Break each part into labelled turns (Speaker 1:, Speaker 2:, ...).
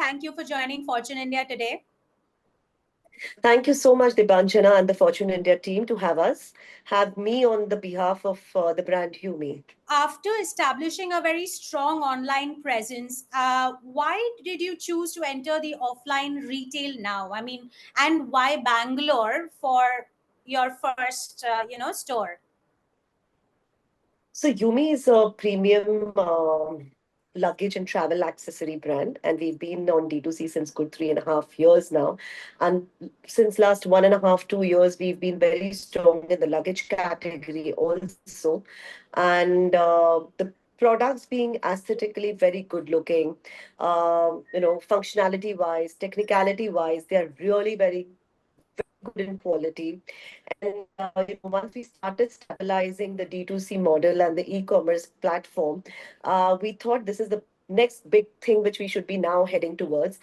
Speaker 1: Thank you for joining Fortune India today.
Speaker 2: Thank you so much, Debanjana and the Fortune India team to have me on the behalf of the brand EUME.
Speaker 1: After establishing a very strong online presence, why did you choose to enter the offline retail now? I mean, and why Bangalore for your first, store?
Speaker 2: So EUME is a premium luggage and travel accessory brand, and we've been on D2C since good 3.5 years now. And since last 1.5, 2 years, we've been very strong in the luggage category also. And the products being aesthetically very good looking, functionality wise, technicality wise, they are really very good in quality. And once we started stabilizing the D2C model and the e-commerce platform, we thought this is the next big thing which we should be now heading towards.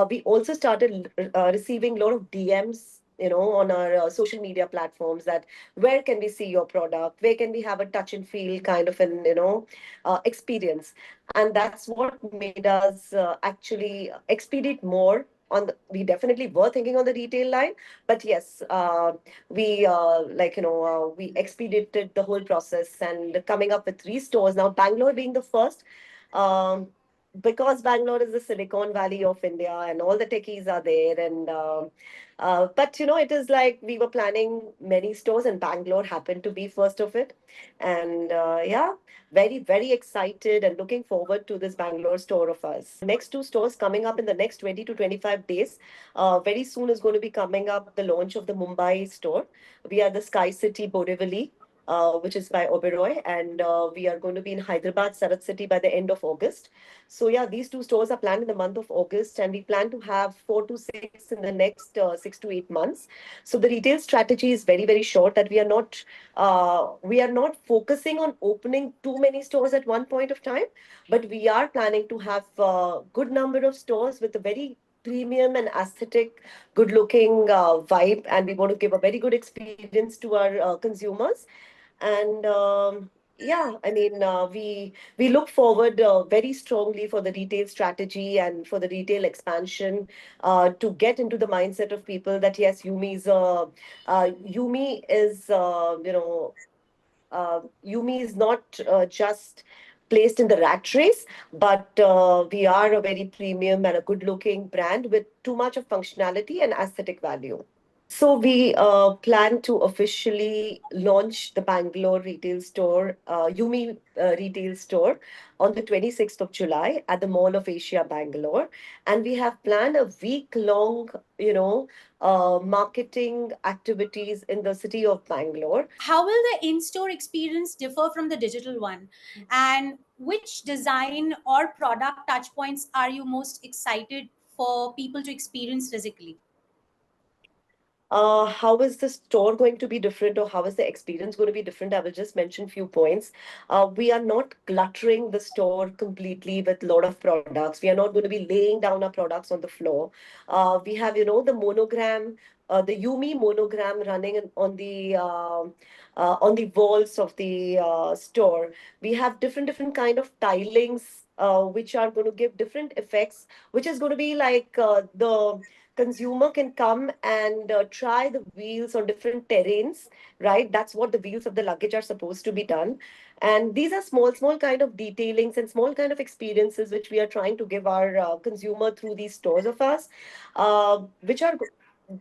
Speaker 2: We also started receiving a lot of DMs, on our social media platforms, that where can we see your product, where can we have a touch and feel kind of an experience. And that's what made us actually expedite more on we definitely were thinking on the retail line, but yes, we expedited the whole process and coming up with 3 stores now, Bangalore being the first. um, because Bangalore is the Silicon Valley of India and all the techies are there. And but it is like we were planning many stores and Bangalore happened to be first of it. And yeah, very, very excited and looking forward to this Bangalore store of us. Next 2 stores coming up in the next 20 to 25 days. Very soon is going to be coming up the launch of the Mumbai store. We are the Sky City Borivali, which is by Oberoi, and we are going to be in Hyderabad, Sarat City by the end of August. So yeah, these 2 stores are planned in the month of August, and we plan to have 4 to 6 in the next 6 to 8 months. So the retail strategy is very, very short. That we are not focusing on opening too many stores at one point of time, but we are planning to have a good number of stores with a very premium and aesthetic, good looking vibe, and we want to give a very good experience to our consumers. And yeah, I mean, we look forward very strongly for the retail strategy and for the retail expansion, to get into the mindset of people that yes, Yumi is Yumi is not just placed in the rat race, but we are a very premium and a good looking brand with too much of functionality and aesthetic value. So we plan to officially launch the Bangalore retail store, Yumi retail store, on the 26th of July at the Mall of Asia, Bangalore. And we have planned a week-long, marketing activities in the city of Bangalore.
Speaker 1: How will the in-store experience differ from the digital one? And which design or product touchpoints are you most excited for people to experience physically?
Speaker 2: How is the store going to be different, or how is the experience going to be different? I will just mention few points. We are not cluttering the store completely with a lot of products. We are not going to be laying down our products on the floor. We have, the monogram, the Yumi monogram running on the walls of the store. We have different kind of tilings, which are going to give different effects, which is going to be like the consumer can come and try the wheels on different terrains, right? That's what the wheels of the luggage are supposed to be done. And these are small kind of detailings and small kind of experiences which we are trying to give our consumer through these stores of us, which are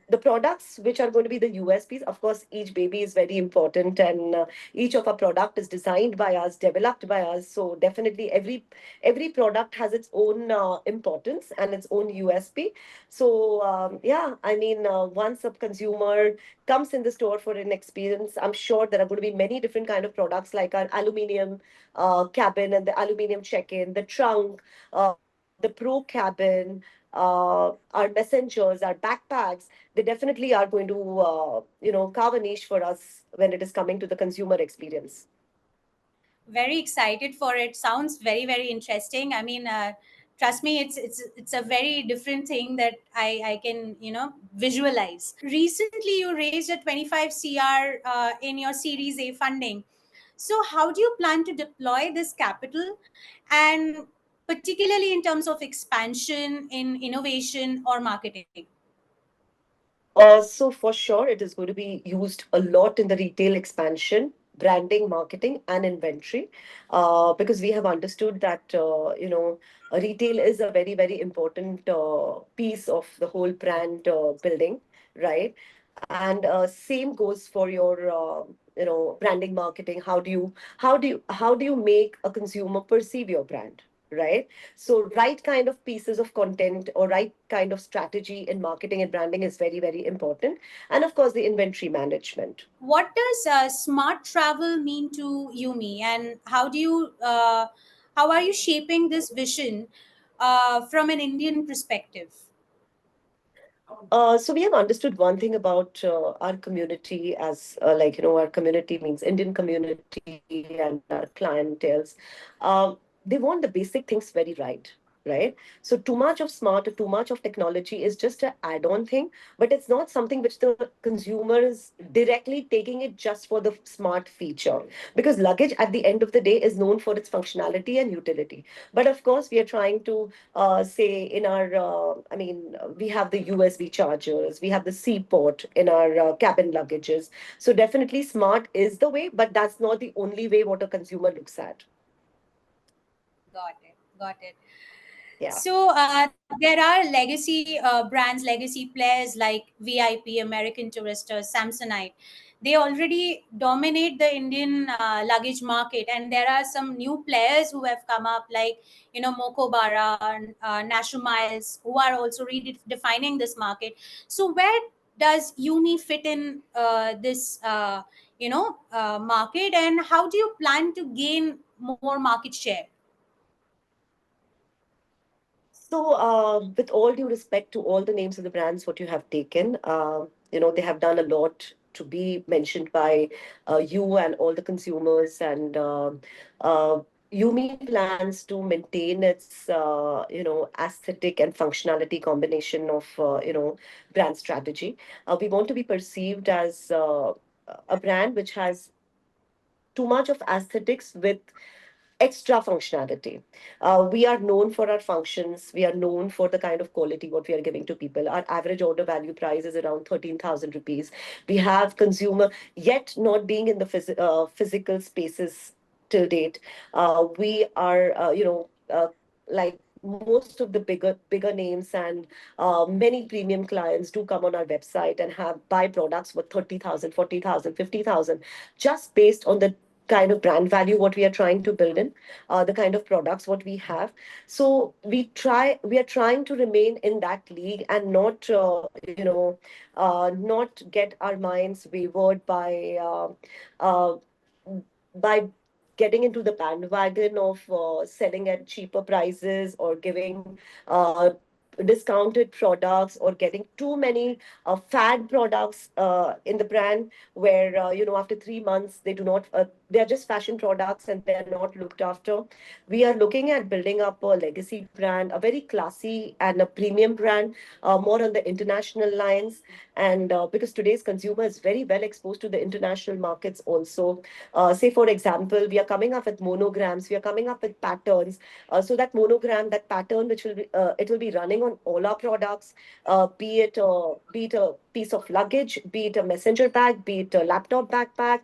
Speaker 2: the products which are going to be the USPs. Of course, each baby is very important, and each of our product is designed by us, developed by us. So definitely, every product has its own importance and its own USP. So yeah, I mean, once a consumer comes in the store for an experience, I'm sure there are going to be many different kind of products like our aluminium cabin and the aluminium check-in, the trunk, the pro cabin, our messengers, our backpacks. They definitely are going to, carve a niche for us when it is coming to the consumer experience.
Speaker 1: Very excited for it. Sounds very, very interesting. I mean, trust me, it's a very different thing that I can visualize. Recently, you raised a 25 CR in your Series A funding. So, how do you plan to deploy this capital? And particularly in terms of expansion, in innovation or marketing?
Speaker 2: So for sure, it is going to be used a lot in the retail expansion, branding, marketing, and inventory, because we have understood that retail is a very very important piece of the whole brand building, right? And same goes for your branding, marketing. How do you make a consumer perceive your brand, right? So right kind of pieces of content or right kind of strategy in marketing and branding is very very important, and of course the inventory management.
Speaker 1: What does smart travel mean to Yumi, and how are you shaping this vision from an Indian perspective?
Speaker 2: So we have understood one thing about our community as our community means Indian community and our clientels. Um, they want the basic things very right? So too much of smart or too much of technology is just an add-on thing, but it's not something which the consumer is directly taking it just for the smart feature. Because luggage at the end of the day is known for its functionality and utility. But of course, we are trying to say in our, we have the USB chargers, we have the C port in our cabin luggages. So definitely smart is the way, but that's not the only way what a consumer looks at.
Speaker 1: Got it. Got it.
Speaker 2: Yeah.
Speaker 1: So there are legacy brands, legacy players like VIP, American Tourister, Samsonite. They already dominate the Indian luggage market, and there are some new players who have come up, like Mokobara, National Miles, who are also redefining this market. So where does Yumi fit in this market, and how do you plan to gain more market share?
Speaker 2: So, with all due respect to all the names of the brands what you have taken, they have done a lot to be mentioned by you and all the consumers, and Yumi plans to maintain its aesthetic and functionality combination of brand strategy. We want to be perceived as a brand which has too much of aesthetics with extra functionality. We are known for our functions. We are known for the kind of quality what we are giving to people. Our average order value price is around 13,000 rupees. We have consumer yet not being in the physical spaces till date. We are, like most of the bigger names and many premium clients do come on our website and have buy products for 30,000, 40,000, 50,000, just based on the kind of brand value what we are trying to build in, the kind of products what we have. So we are trying to remain in that league and not not get our minds wavered uh, by getting into the bandwagon of selling at cheaper prices or giving discounted products or getting too many fad products in the brand, where after 3 months they do not they are just fashion products and they are not looked after. We are looking at building up a legacy brand, a very classy and a premium brand, more on the international lines. And because today's consumer is very well exposed to the international markets also. Say for example, we are coming up with monograms, we are coming up with patterns. So that monogram, that pattern, which will be it will be running on all our products, be it a piece of luggage, be it a messenger bag, be it a laptop backpack,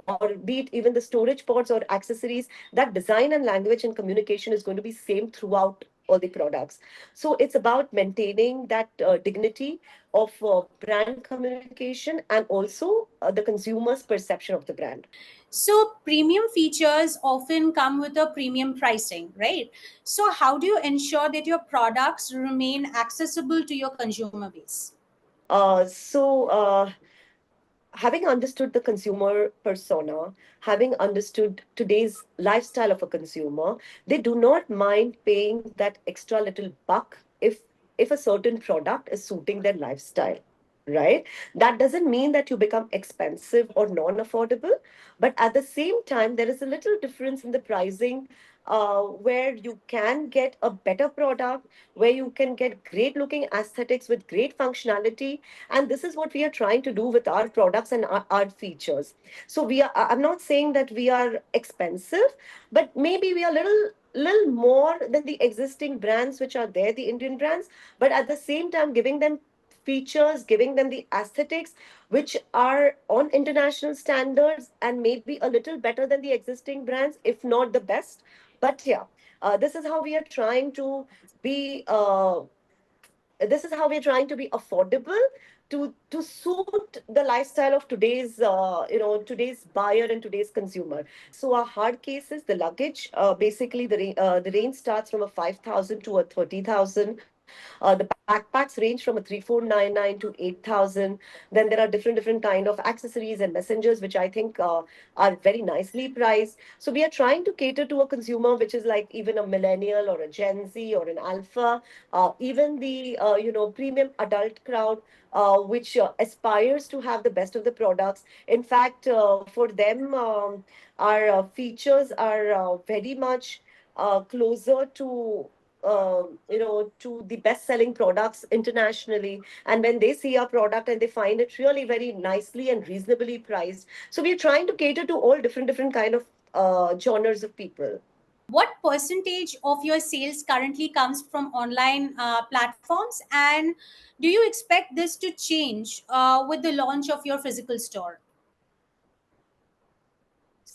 Speaker 2: or be it even the storage pods or accessories. That design and language and communication is going to be same throughout all the products. So it's about maintaining that dignity of brand communication and also the consumer's perception of the brand.
Speaker 1: So premium features often come with a premium pricing, right? So how do you ensure that your products remain accessible to your consumer base?
Speaker 2: So, having understood the consumer persona, having understood today's lifestyle of a consumer, they do not mind paying that extra little buck if a certain product is suiting their lifestyle. Right? That doesn't mean that you become expensive or non-affordable, but at the same time, there is a little difference in the pricing, where you can get a better product, where you can get great looking aesthetics with great functionality. And this is what we are trying to do with our products and our features. So I'm not saying that we are expensive, but maybe we are a little little more than the existing brands which are there, the Indian brands, but at the same time giving them features, giving them the aesthetics which are on international standards and maybe a little better than the existing brands, if not the best. But yeah, this is how we are trying to be. This is how we're trying to be affordable to suit the lifestyle of today's today's buyer and today's consumer. So our hard case is the luggage. Basically, the range starts from a 5,000 to a 30,000. The backpacks range from a 3,499 to 8,000. Then there are different kind of accessories and messengers, which I think are very nicely priced. So we are trying to cater to a consumer which is like even a millennial or a Gen Z or an alpha, even the premium adult crowd, which aspires to have the best of the products. In fact, for them, our features are very much closer to to the best selling products internationally. And when they see our product and they find it really very nicely and reasonably priced, so we're trying to cater to all different kind of genres of people.
Speaker 1: What percentage of your sales currently comes from online platforms, and do you expect this to change with the launch of your physical store?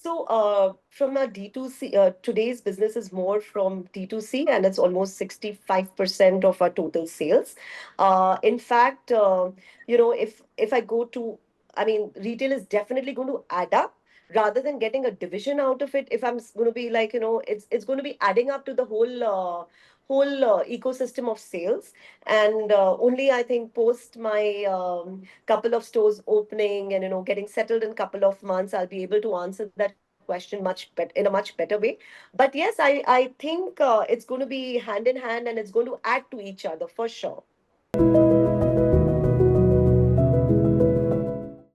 Speaker 2: So, from a D2C, today's business is more from D2C, and it's almost 65% of our total sales. In fact, if I go to, I mean, retail is definitely going to add up rather than getting a division out of it. If I'm going to be like, it's going to be adding up to the whole ecosystem of sales. And only I think post my couple of stores opening and getting settled in couple of months, I'll be able to answer that question in a much better way. But yes, I think it's going to be hand in hand, and it's going to add to each other for sure.